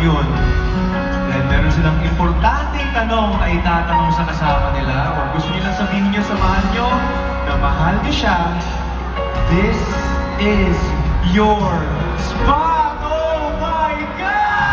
yun. Then meron silang importanteng tanong na itatanong sa kasama nila or gusto nilang sabihin niyo sa mahal niyo na mahal niyo siya. This is your spot! Oh my God!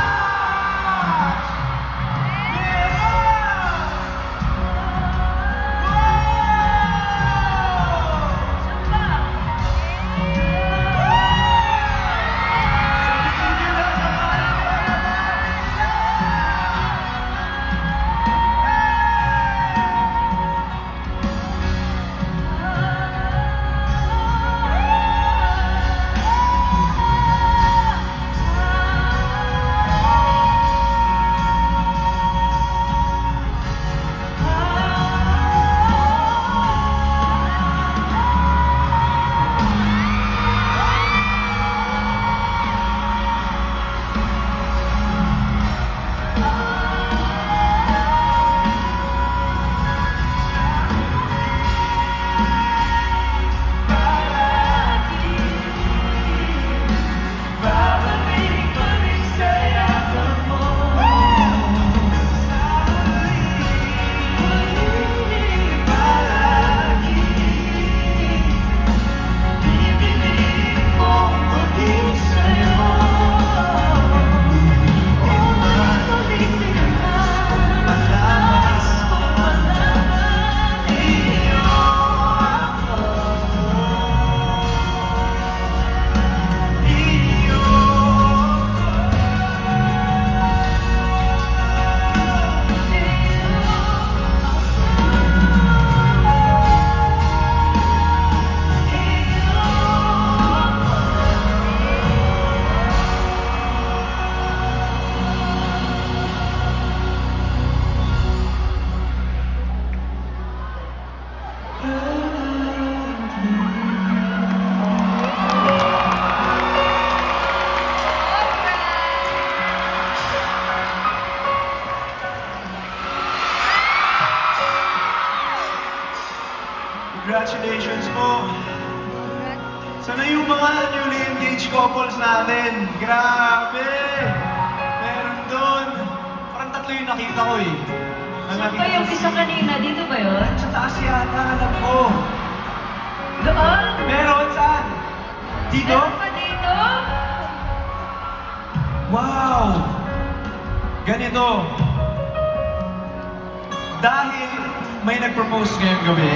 Congratulations po! Sana yung mga newly engaged couples natin? Grabe! Meron doon. Parang tatlo yung nakita ko eh. Saan ba yung isa kanina? Dito ba yun? Sa taas yata, alam ko. Doon? Meron saan? Dito? Meron pa dito? Wow! Ganito. Dahil may nag-propose ngayong gabi,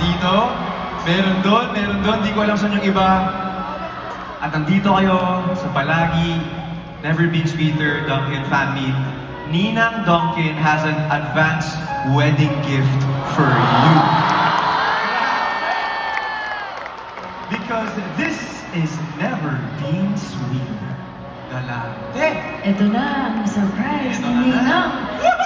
dito, meron doon, di ko alam saan yung iba. At nandito kayo sa palagi, Never Been Sweeter, Dunkin family. Ninang Dunkin has an advance wedding gift for you. Because this is Never Been Sweeter. Galante! Ito na ang surprise Ito ni na. Ninang.